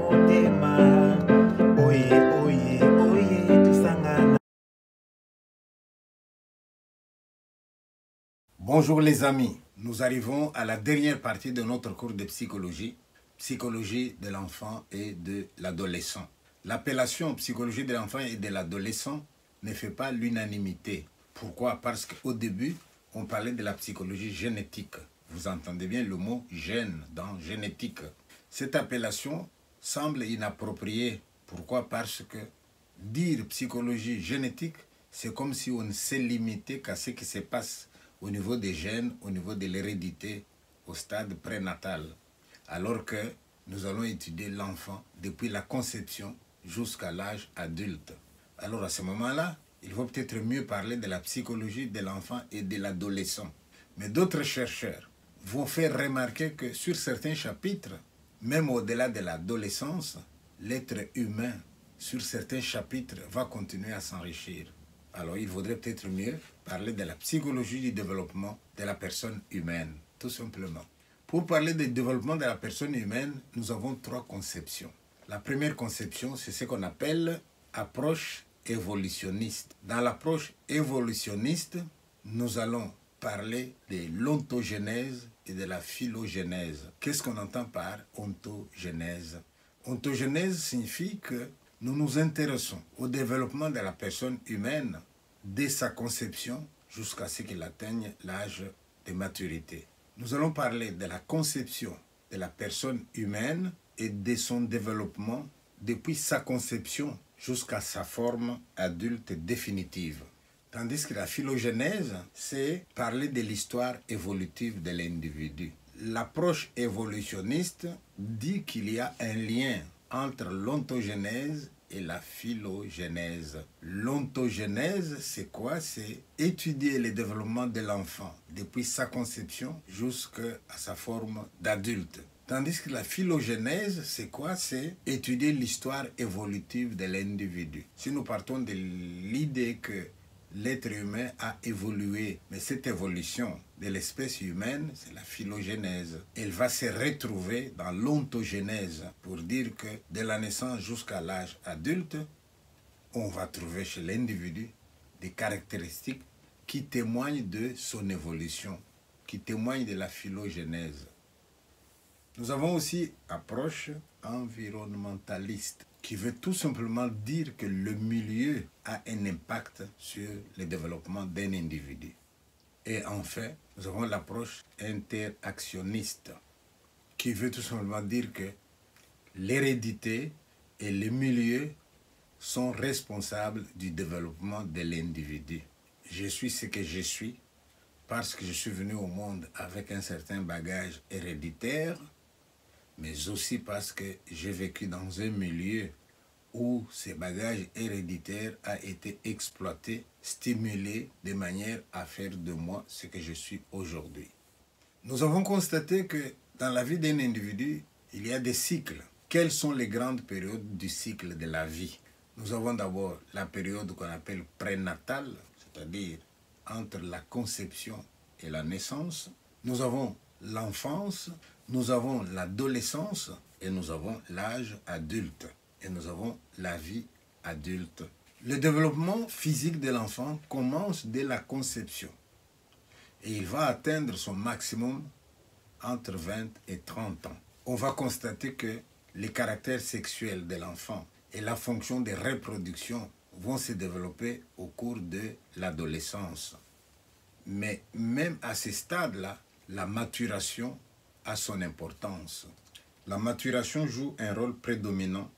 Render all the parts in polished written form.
motema. Oye, oye, oye, tusangana. Bonjour les amis, nous arrivons à la dernière partie de notre cours de psychologie, psychologie de l'enfant et de l'adolescent. L'appellation psychologie de l'enfant et de l'adolescent ne fait pas l'unanimité. Pourquoi? Parce qu'au début, on parlait de la psychologie génétique. Vous entendez bien le mot gène dans génétique. Cette appellation semble inappropriée. Pourquoi? Parce que dire psychologie génétique, c'est comme si on s'est limité qu'à ce qui se passe au niveau des gènes, au niveau de l'hérédité, au stade prénatal. Alors que nous allons étudier l'enfant depuis la conception jusqu'à l'âge adulte. Alors à ce moment-là, il vaut peut-être mieux parler de la psychologie de l'enfant et de l'adolescent. Mais d'autres chercheurs vont faire remarquer que sur certains chapitres, même au-delà de l'adolescence, l'être humain, sur certains chapitres, va continuer à s'enrichir. Alors il vaudrait peut-être mieux parler de la psychologie du développement de la personne humaine, tout simplement. Pour parler du développement de la personne humaine, nous avons trois conceptions. La première conception, c'est ce qu'on appelle approche évolutionniste. Dans l'approche évolutionniste, nous allons parler de l'ontogénèse et de la phylogénèse. Qu'est-ce qu'on entend par ontogénèse? Ontogénèse signifie que nous nous intéressons au développement de la personne humaine dès sa conception jusqu'à ce qu'il atteigne l'âge de maturité. Nous allons parler de la conception de la personne humaine et de son développement depuis sa conception jusqu'à sa forme adulte définitive. Tandis que la phylogénèse, c'est parler de l'histoire évolutive de l'individu. L'approche évolutionniste dit qu'il y a un lien entre l'ontogénèse et la phylogénèse. L'ontogénèse, c'est quoi? C'est étudier le développement de l'enfant depuis sa conception jusqu'à sa forme d'adulte. Tandis que la phylogénèse, c'est quoi? C'est étudier l'histoire évolutive de l'individu. Si nous partons de l'idée que l'être humain a évolué, mais cette évolution de l'espèce humaine, c'est la phylogénèse. Elle va se retrouver dans l'ontogénèse pour dire que de la naissance jusqu'à l'âge adulte, on va trouver chez l'individu des caractéristiques qui témoignent de son évolution, qui témoignent de la phylogénèse. Nous avons aussi approche environnementaliste, qui veut tout simplement dire que le milieu a un impact sur le développement d'un individu. Et enfin, nous avons l'approche interactionniste, qui veut tout simplement dire que l'hérédité et le milieu sont responsables du développement de l'individu. Je suis ce que je suis parce que je suis venu au monde avec un certain bagage héréditaire, mais aussi parce que j'ai vécu dans un milieu où ce bagage héréditaire a été exploité, stimulé de manière à faire de moi ce que je suis aujourd'hui. Nous avons constaté que dans la vie d'un individu, il y a des cycles. Quelles sont les grandes périodes du cycle de la vie? Nous avons d'abord la période qu'on appelle prénatale, c'est-à-dire entre la conception et la naissance. Nous avons l'enfance, nous avons l'adolescence et nous avons l'âge adulte. Et nous avons la vie adulte. Le développement physique de l'enfant commence dès la conception. Et il va atteindre son maximum entre 20 et 30 ans. On va constater que les caractères sexuels de l'enfant et la fonction de reproduction vont se développer au cours de l'adolescence. Mais même à ce stade-là, la maturation a son importance. La maturation joue un rôle prédominant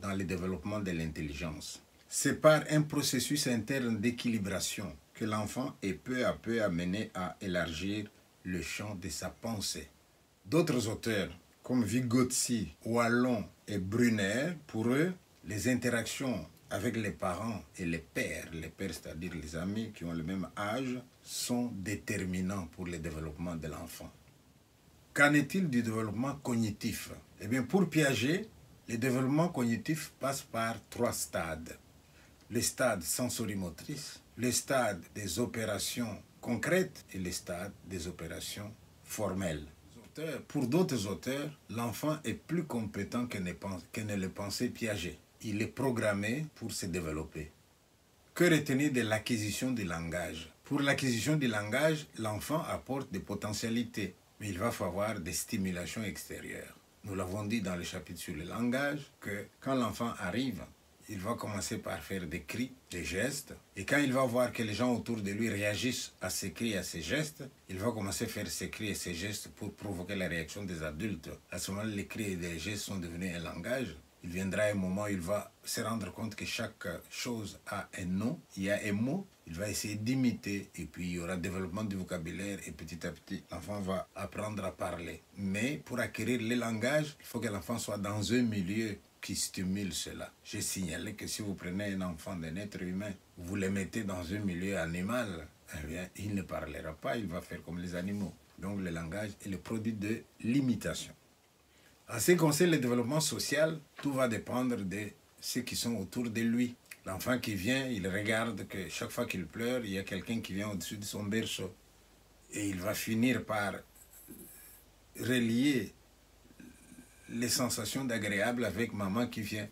dans le développement de l'intelligence. C'est par un processus interne d'équilibration que l'enfant est peu à peu amené à élargir le champ de sa pensée. D'autres auteurs, comme Vygotsky, Wallon et Brunner, pour eux, les interactions avec les parents et les pères c'est-à-dire les amis qui ont le même âge, sont déterminants pour le développement de l'enfant. Qu'en est-il du développement cognitif? Eh bien, pour Piaget, le développement cognitif passe par trois stades. Le stade sensorimotrice, le stade des opérations concrètes et le stade des opérations formelles. auteurs, pour d'autres auteurs, l'enfant est plus compétent que ne le pensait Piaget. Il est programmé pour se développer. Que retenir de l'acquisition du langage? Pour l'acquisition du langage, l'enfant apporte des potentialités, mais il va falloir des stimulations extérieures. Nous l'avons dit dans le chapitre sur le langage, que quand l'enfant arrive, il va commencer par faire des cris, des gestes, et quand il va voir que les gens autour de lui réagissent à ces cris et à ces gestes, il va commencer à faire ces cris et ces gestes pour provoquer la réaction des adultes. À ce moment-là, les cris et les gestes sont devenus un langage. Il viendra un moment où il va se rendre compte que chaque chose a un nom, il y a un mot, il va essayer d'imiter, et puis il y aura développement du vocabulaire, et petit à petit, l'enfant va apprendre à parler. Mais pour acquérir le langage, il faut que l'enfant soit dans un milieu qui stimule cela. J'ai signalé que si vous prenez un enfant d'un être humain, vous le mettez dans un milieu animal, eh bien, il ne parlera pas, il va faire comme les animaux. Donc le langage est le produit de l'imitation. En ce qui concerne le développement social, tout va dépendre de ceux qui sont autour de lui. L'enfant qui vient, il regarde que chaque fois qu'il pleure, il y a quelqu'un qui vient au-dessus de son berceau. Et il va finir par relier les sensations d'agréable avec maman qui vient.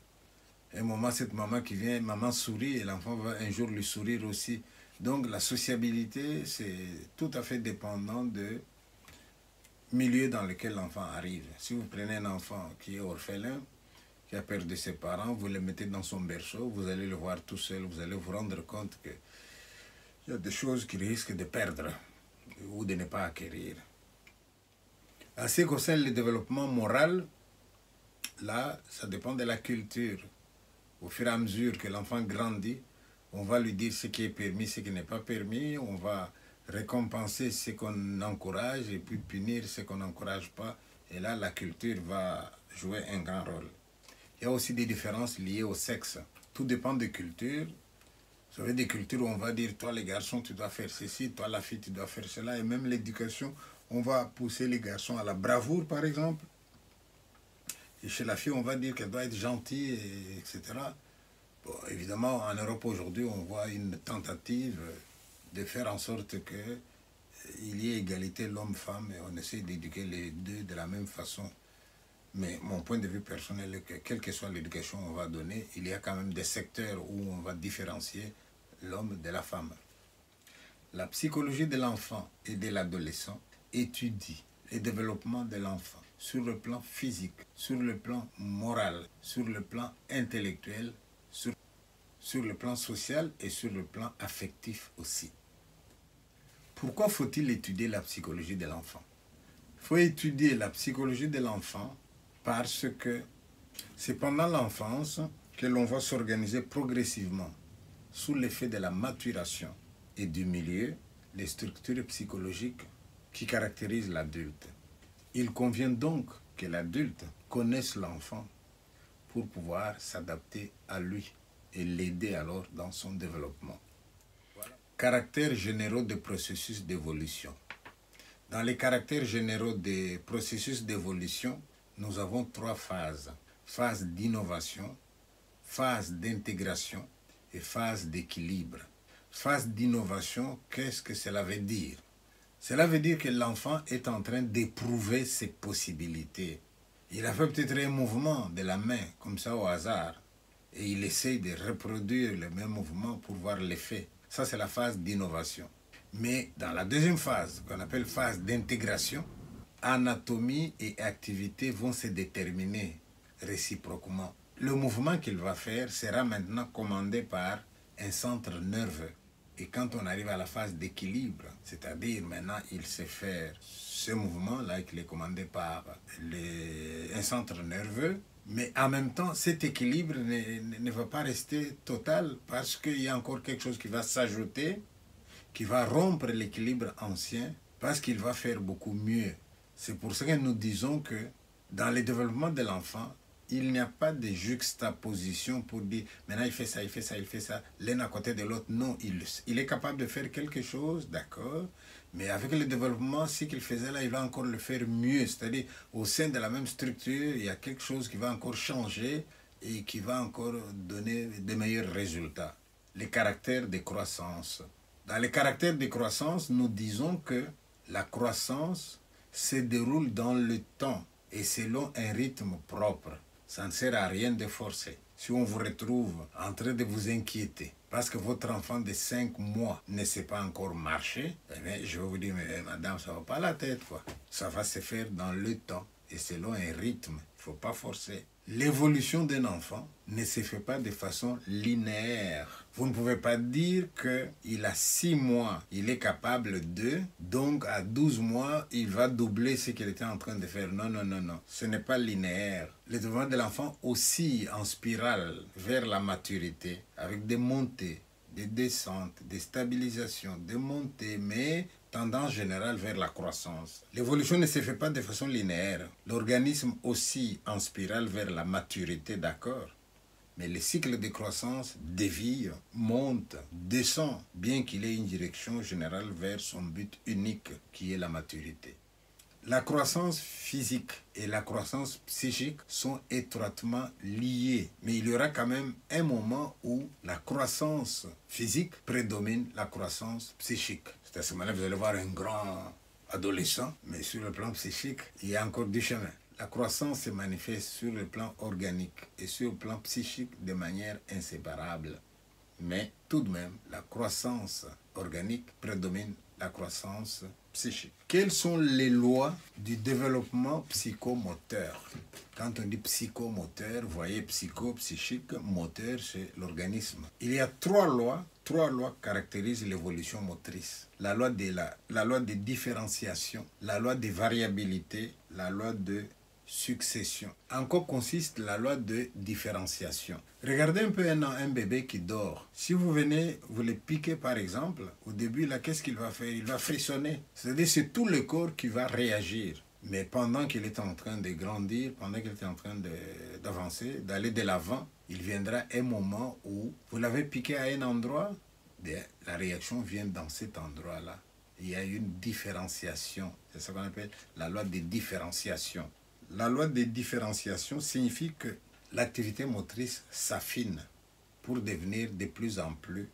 Un moment, cette maman qui vient, maman sourit et l'enfant va un jour lui sourire aussi. Donc la sociabilité, c'est tout à fait dépendant de milieu dans lequel l'enfant arrive. Si vous prenez un enfant qui est orphelin, qui a perdu ses parents, vous le mettez dans son berceau, vous allez le voir tout seul, vous allez vous rendre compte qu'il y a des choses qu'il risque de perdre ou de ne pas acquérir. En ce qui concerne le développement moral, là, ça dépend de la culture. Au fur et à mesure que l'enfant grandit, on va lui dire ce qui est permis, ce qui n'est pas permis, on va récompenser ce qu'on encourage et puis punir ce qu'on n'encourage pas. Et là, la culture va jouer un grand rôle. Il y a aussi des différences liées au sexe. Tout dépend des cultures. Vous savez, des cultures où on va dire, toi les garçons, tu dois faire ceci, toi la fille, tu dois faire cela. Et même l'éducation, on va pousser les garçons à la bravoure, par exemple. Et chez la fille, on va dire qu'elle doit être gentille, etc. Bon, évidemment, en Europe aujourd'hui, on voit une tentative de faire en sorte qu'il y ait égalité l'homme-femme et on essaie d'éduquer les deux de la même façon. Mais mon point de vue personnel est que quelle que soit l'éducation qu'on va donner, il y a quand même des secteurs où on va différencier l'homme de la femme. La psychologie de l'enfant et de l'adolescent étudie le développement de l'enfant sur le plan physique, sur le plan moral, sur le plan intellectuel, sur le plan social et sur le plan affectif aussi. Pourquoi faut-il étudier la psychologie de l'enfant? Il faut étudier la psychologie de l'enfant parce que c'est pendant l'enfance que l'on va s'organiser progressivement sous l'effet de la maturation et du milieu, les structures psychologiques qui caractérisent l'adulte. Il convient donc que l'adulte connaisse l'enfant pour pouvoir s'adapter à lui et l'aider alors dans son développement. Caractères généraux des processus d'évolution. Dans les caractères généraux des processus d'évolution, nous avons trois phases. Phase d'innovation, phase d'intégration et phase d'équilibre. Phase d'innovation, qu'est-ce que cela veut dire? Cela veut dire que l'enfant est en train d'éprouver ses possibilités. Il a fait peut-être un mouvement de la main, comme ça au hasard, et il essaye de reproduire le même mouvement pour voir l'effet. Ça, c'est la phase d'innovation. Mais dans la deuxième phase, qu'on appelle phase d'intégration, anatomie et activité vont se déterminer réciproquement. Le mouvement qu'il va faire sera maintenant commandé par un centre nerveux. Et quand on arrive à la phase d'équilibre, c'est-à-dire maintenant il sait faire ce mouvement-là qui est commandé par un centre nerveux, mais en même temps cet équilibre ne va pas rester total parce qu'il y a encore quelque chose qui va s'ajouter, qui va rompre l'équilibre ancien parce qu'il va faire beaucoup mieux. C'est pour ça que nous disons que dans le développement de l'enfant, il n'y a pas de juxtaposition pour dire maintenant il fait ça, il fait ça, il fait ça, l'un à côté de l'autre. Non, il est capable de faire quelque chose, d'accord, mais avec le développement, ce qu'il faisait là, il va encore le faire mieux. C'est-à-dire, au sein de la même structure, il y a quelque chose qui va encore changer et qui va encore donner de meilleurs résultats. Les caractères de croissance. Dans les caractères de croissance, nous disons que la croissance se déroule dans le temps et selon un rythme propre. Ça ne sert à rien de forcer. Si on vous retrouve en train de vous inquiéter parce que votre enfant de 5 mois ne sait pas encore marcher, eh bien, je vais vous dire, mais madame, ça ne va pas la tête, quoi. Ça va se faire dans le temps et selon un rythme. Il ne faut pas forcer. L'évolution d'un enfant ne se fait pas de façon linéaire. Vous ne pouvez pas dire qu'il a 6 mois, il est capable de, donc à 12 mois, il va doubler ce qu'il était en train de faire. Non, non, non, non. Ce n'est pas linéaire. Le développement de l'enfant oscille en spirale vers la maturité, avec des montées, des descentes, des stabilisations, des montées, mais tendance générale vers la croissance. L'évolution ne se fait pas de façon linéaire. L'organisme oscille en spirale vers la maturité, d'accord? Mais le cycle de croissance dévie, monte, descend, bien qu'il ait une direction générale vers son but unique, qui est la maturité. La croissance physique et la croissance psychique sont étroitement liées. Mais il y aura quand même un moment où la croissance physique prédomine la croissance psychique. C'est à ce moment-là que vous allez voir un grand adolescent, mais sur le plan psychique, il y a encore du chemin. La croissance se manifeste sur le plan organique et sur le plan psychique de manière inséparable. Mais tout de même, la croissance organique prédomine la croissance psychique. Quelles sont les lois du développement psychomoteur? Quand on dit psychomoteur, vous voyez psycho, psychique, moteur, c'est l'organisme. Il y a trois lois caractérisent l'évolution motrice. La loi de différenciation, la loi de variabilité, la loi de succession. En quoi consiste la loi de différenciation? Regardez un peu un bébé qui dort. Si vous venez, vous le piquez par exemple, au début, là, qu'est-ce qu'il va faire? Il va frissonner. C'est-à-dire c'est tout le corps qui va réagir. Mais pendant qu'il est en train de grandir, pendant qu'il est en train d'avancer, d'aller de l'avant, il viendra un moment où vous l'avez piqué à un endroit, bien, la réaction vient dans cet endroit-là. Il y a une différenciation. C'est ce qu'on appelle la loi de différenciation. La loi de différenciation signifie que l'activité motrice s'affine pour devenir de plus en plus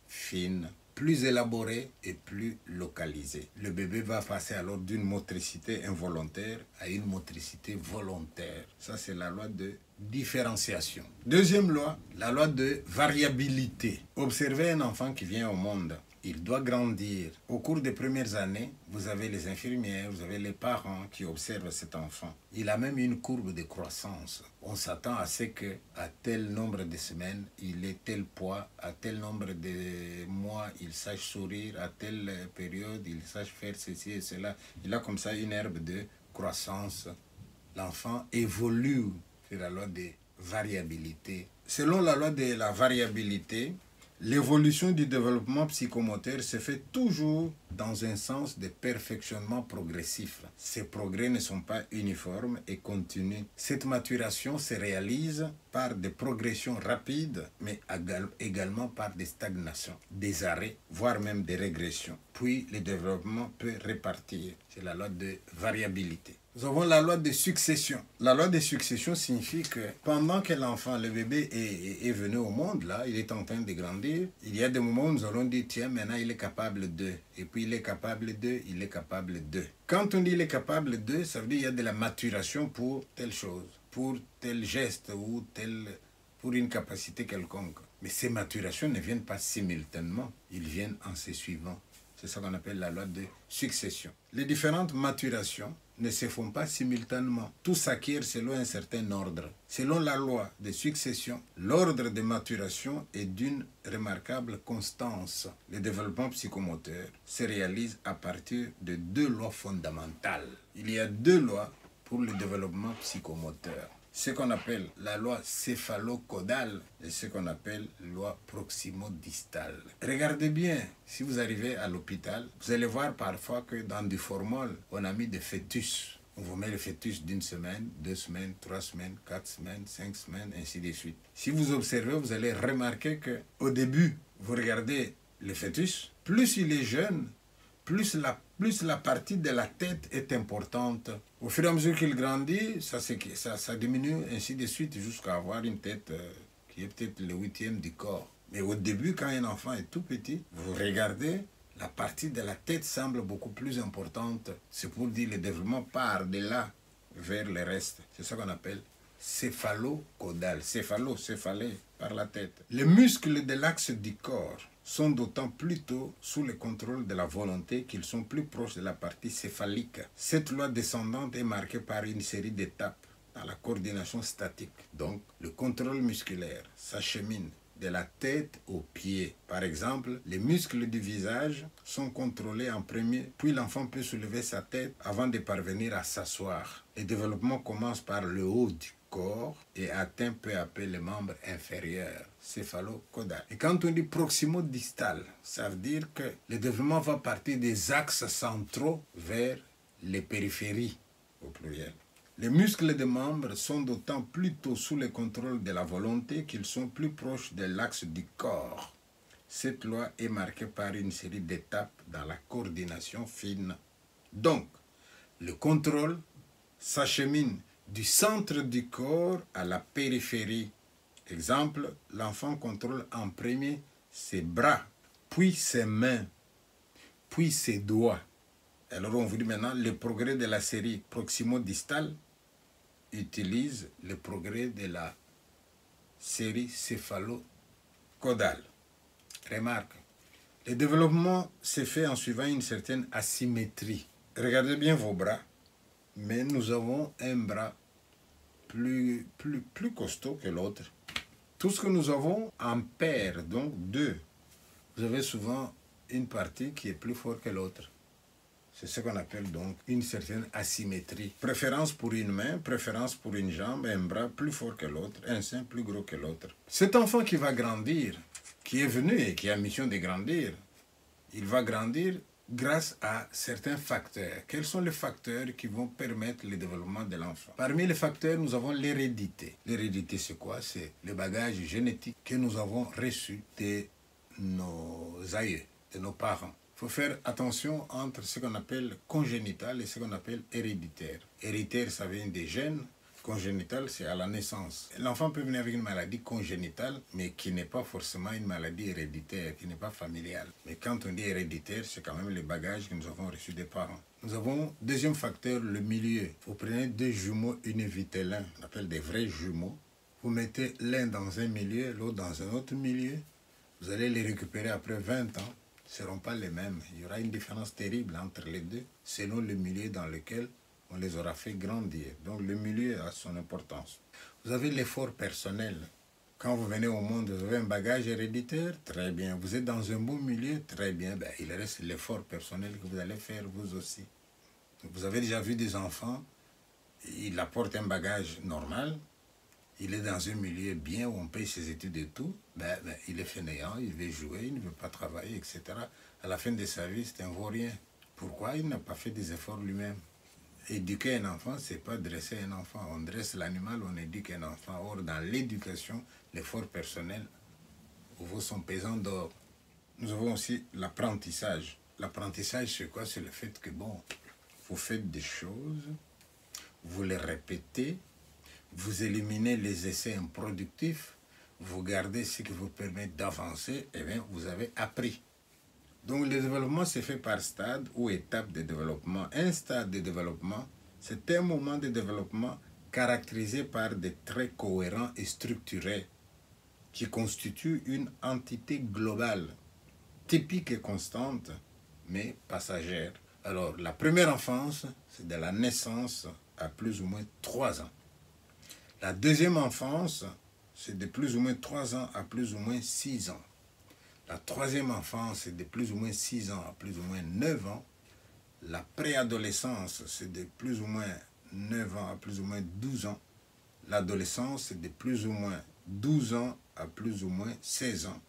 fine, plus élaborée et plus localisée. Le bébé va passer alors d'une motricité involontaire à une motricité volontaire. Ça, c'est la loi de différenciation. Deuxième loi, la loi de variabilité. Observez un enfant qui vient au monde. Il doit grandir. Au cours des premières années, vous avez les infirmières, vous avez les parents qui observent cet enfant. Il a même une courbe de croissance. On s'attend à ce qu'à tel nombre de semaines, il ait tel poids, à tel nombre de mois, il sache sourire, à telle période, il sache faire ceci et cela. Il a comme ça une herbe de croissance. L'enfant évolue. C'est la loi de variabilité. Selon la loi de la variabilité, l'évolution du développement psychomoteur se fait toujours dans un sens de perfectionnement progressif. Ces progrès ne sont pas uniformes et continus. Cette maturation se réalise par des progressions rapides, mais également par des stagnations, des arrêts, voire même des régressions. Puis le développement peut repartir. C'est la loi de variabilité. Nous avons la loi de succession. La loi de succession signifie que pendant que l'enfant, le bébé est venu au monde, là, il est en train de grandir, il y a des moments où nous allons dire, tiens, maintenant il est capable de, et puis il est capable de, il est capable de. Quand on dit il est capable de, ça veut dire qu'il y a de la maturation pour telle chose, pour tel geste ou pour une capacité quelconque. Mais ces maturations ne viennent pas simultanément, ils viennent en se suivant. C'est ça qu'on appelle la loi de succession. Les différentes maturations ne se font pas simultanément. Tout s'acquiert selon un certain ordre. Selon la loi de succession, l'ordre de maturation est d'une remarquable constance. Le développement psychomoteur se réalise à partir de deux lois fondamentales. Il y a deux lois pour le développement psychomoteur. Ce qu'on appelle la loi céphalo-caudale et ce qu'on appelle loi proximo-distale. Regardez bien, si vous arrivez à l'hôpital, vous allez voir parfois que dans du formol, on a mis des fœtus. On vous met le fœtus d'une semaine, 2 semaines, 3 semaines, 4 semaines, 5 semaines, ainsi de suite. Si vous observez, vous allez remarquer qu'au début, vous regardez le fœtus, plus il est jeune, plus la partie de la tête est importante. Au fur et à mesure qu'il grandit, ça diminue, ainsi de suite, jusqu'à avoir une tête qui est peut-être le 8e du corps. Mais au début, quand un enfant est tout petit, vous regardez La partie de la tête semble beaucoup plus importante. C'est pour dire le développement part de là vers le reste. C'est ça qu'on appelle céphalo-caudal. Céphalé, par la tête. Les muscles de l'axe du corps sont d'autant plutôt sous le contrôle de la volonté qu'ils sont plus proches de la partie céphalique. Cette loi descendante est marquée par une série d'étapes dans la coordination statique. Donc, le contrôle musculaire s'achemine de la tête aux pieds. Par exemple, les muscles du visage sont contrôlés en premier, puis l'enfant peut soulever sa tête avant de parvenir à s'asseoir. Le développement commence par le haut du corps et atteint peu à peu les membres inférieurs, céphalo-caudal. Et quand on dit proximo-distal, ça veut dire que le développement va partir des axes centraux vers les périphéries, au pluriel. Les muscles des membres sont d'autant plutôt sous le contrôle de la volonté qu'ils sont plus proches de l'axe du corps. Cette loi est marquée par une série d'étapes dans la coordination fine. Donc, le contrôle s'achemine du centre du corps à la périphérie. Exemple, l'enfant contrôle en premier ses bras, puis ses mains, puis ses doigts. Alors on vous dit maintenant, le progrès de la série proximo-distale utilise le progrès de la série céphalo-caudale. Remarque, le développement se fait en suivant une certaine asymétrie. Regardez bien vos bras, mais nous avons un bras plus costaud que l'autre. Tout ce que nous avons en paire, donc deux, vous avez souvent une partie qui est plus forte que l'autre. C'est ce qu'on appelle donc une certaine asymétrie. Préférence pour une main, préférence pour une jambe, un bras plus fort que l'autre, un sein plus gros que l'autre. Cet enfant qui va grandir, qui est venu et qui a mission de grandir, il va grandir grâce à certains facteurs. Quels sont les facteurs qui vont permettre le développement de l'enfant? Parmi les facteurs, nous avons l'hérédité. L'hérédité, c'est quoi? C'est le bagage génétique que nous avons reçu de nos aïeux, de nos parents. Il faut faire attention entre ce qu'on appelle congénital et ce qu'on appelle héréditaire. Héréditaire, ça vient des gènes. Congénital, c'est à la naissance. L'enfant peut venir avec une maladie congénitale, mais qui n'est pas forcément une maladie héréditaire, qui n'est pas familiale. Mais quand on dit héréditaire, c'est quand même le bagage que nous avons reçu des parents. Nous avons, deuxième facteur, le milieu. Vous prenez deux jumeaux univitellins, on appelle des vrais jumeaux. Vous mettez l'un dans un milieu, l'autre dans un autre milieu. Vous allez les récupérer après 20 ans. Ne seront pas les mêmes. Il y aura une différence terrible entre les deux, selon le milieu dans lequel on les aura fait grandir. Donc le milieu a son importance. Vous avez l'effort personnel. Quand vous venez au monde, vous avez un bagage héréditaire, très bien. Vous êtes dans un bon milieu, très bien. Ben, il reste l'effort personnel que vous allez faire vous aussi. Vous avez déjà vu des enfants, ils apportent un bagage normal, il est dans un milieu bien où on paye ses études et tout, il est fainéant, il veut jouer, il ne veut pas travailler, etc. À la fin de sa vie, c'est un vaurien. Pourquoi? Il n'a pas fait des efforts lui-même. Éduquer un enfant, ce n'est pas dresser un enfant. On dresse l'animal, on éduque un enfant. Or, dans l'éducation, l'effort personnel vaut son pesant d'or. Nous avons aussi l'apprentissage. L'apprentissage, c'est quoi? C'est le fait que, vous faites des choses, vous les répétez, vous éliminez les essais improductifs, vous gardez ce qui vous permet d'avancer, et bien, vous avez appris. Donc, le développement se fait par stade ou étape de développement. Un stade de développement, c'est un moment de développement caractérisé par des traits cohérents et structurés qui constituent une entité globale, typique et constante, mais passagère. Alors, la première enfance, c'est de la naissance à plus ou moins 3 ans. La deuxième enfance, c'est de plus ou moins 3 ans à plus ou moins 6 ans. La troisième enfance, c'est de plus ou moins 6 ans à plus ou moins 9 ans. La préadolescence, c'est de plus ou moins 9 ans à plus ou moins 12 ans. L'adolescence, c'est de plus ou moins 12 ans à plus ou moins 16 ans.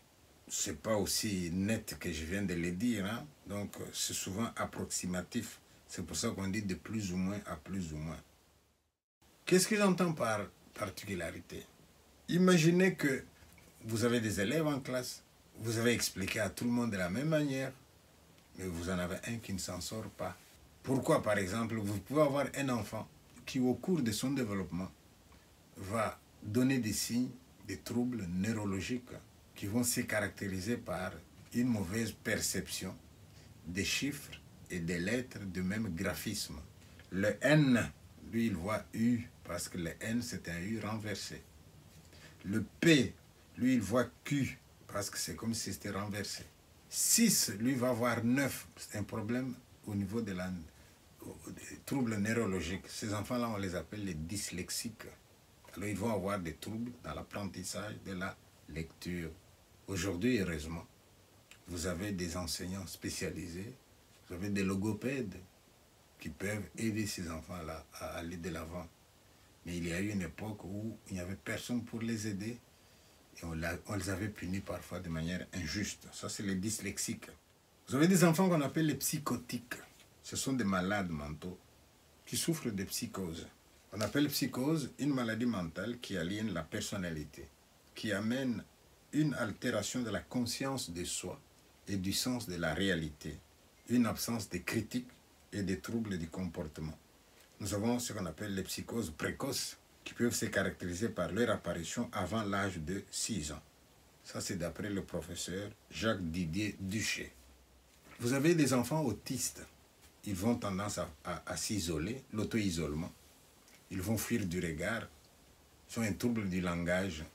Ce n'est pas aussi net que je viens de le dire, hein? Donc c'est souvent approximatif. C'est pour ça qu'on dit de plus ou moins à plus ou moins. Qu'est-ce que j'entends par particularité? Imaginez que vous avez des élèves en classe, vous avez expliqué à tout le monde de la même manière, mais vous en avez un qui ne s'en sort pas. Pourquoi, par exemple, vous pouvez avoir un enfant qui, au cours de son développement, va donner des signes, des troubles neurologiques qui vont se caractériser par une mauvaise perception, des chiffres et des lettres de même graphisme. Le N, lui, il voit U, parce que le N, c'est un U renversé. Le P, lui, il voit Q, parce que c'est comme si c'était renversé. 6, lui, va voir 9. C'est un problème au niveau des troubles neurologiques. Ces enfants-là, on les appelle les dyslexiques. Alors, ils vont avoir des troubles dans l'apprentissage de la lecture. Aujourd'hui, heureusement, vous avez des enseignants spécialisés, vous avez des logopèdes qui peuvent aider ces enfants-là à aller de l'avant. Mais il y a eu une époque où il n'y avait personne pour les aider et on les avait punis parfois de manière injuste. Ça, c'est les dyslexiques. Vous avez des enfants qu'on appelle les psychotiques. Ce sont des malades mentaux qui souffrent de psychose. On appelle psychose une maladie mentale qui aliène la personnalité, qui amène une altération de la conscience de soi et du sens de la réalité, une absence de critique et des troubles du comportement. Nous avons ce qu'on appelle les psychoses précoces qui peuvent se caractériser par leur apparition avant l'âge de 6 ans. Ça, c'est d'après le professeur Jacques-Didier Duché. Vous avez des enfants autistes. Ils vont tendance à s'isoler, l'auto-isolement. Ils vont fuir du regard. Ils ont un trouble du langage.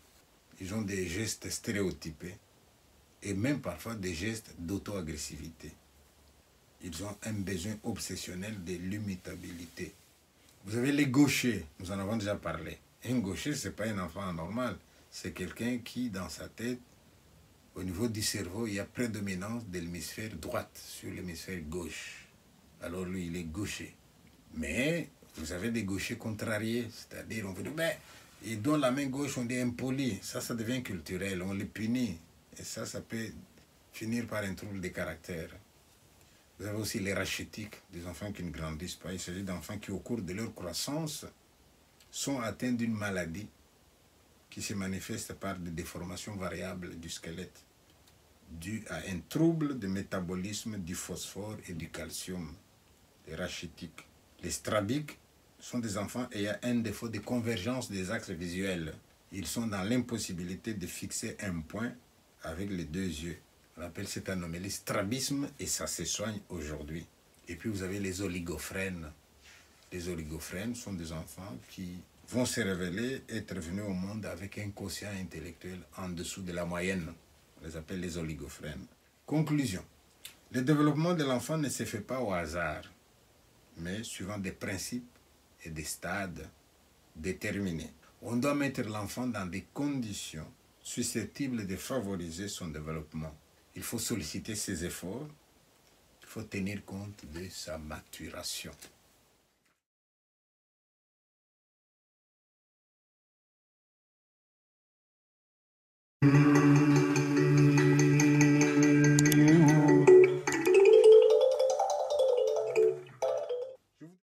Ils ont des gestes stéréotypés et même parfois des gestes d'auto-agressivité. Ils ont un besoin obsessionnel de l'imitabilité. Vous avez les gauchers, nous en avons déjà parlé. Un gaucher, ce n'est pas un enfant normal. C'est quelqu'un qui, dans sa tête, au niveau du cerveau, il y a prédominance de l'hémisphère droite sur l'hémisphère gauche. Alors lui, il est gaucher. Mais vous avez des gauchers contrariés, c'est-à-dire on vous dit, mais il donne la main gauche, on dit impoli. Ça devient culturel, on les punit. Et ça peut finir par un trouble de caractère. Vous avez aussi les rachitiques, des enfants qui ne grandissent pas. Il s'agit d'enfants qui, au cours de leur croissance, sont atteints d'une maladie qui se manifeste par des déformations variables du squelette, dues à un trouble de métabolisme du phosphore et du calcium, les rachitiques. Les strabiques sont des enfants ayant un défaut de convergence des axes visuels. Ils sont dans l'impossibilité de fixer un point avec les deux yeux. On appelle cette anomalie strabisme et ça se soigne aujourd'hui. Et puis vous avez les oligophrènes. Les oligophrènes sont des enfants qui vont se révéler être venus au monde avec un quotient intellectuel en dessous de la moyenne. On les appelle les oligophrènes. Conclusion. Le développement de l'enfant ne se fait pas au hasard, mais suivant des principes et des stades déterminés. On doit mettre l'enfant dans des conditions susceptibles de favoriser son développement. Il faut solliciter ses efforts, il faut tenir compte de sa maturation.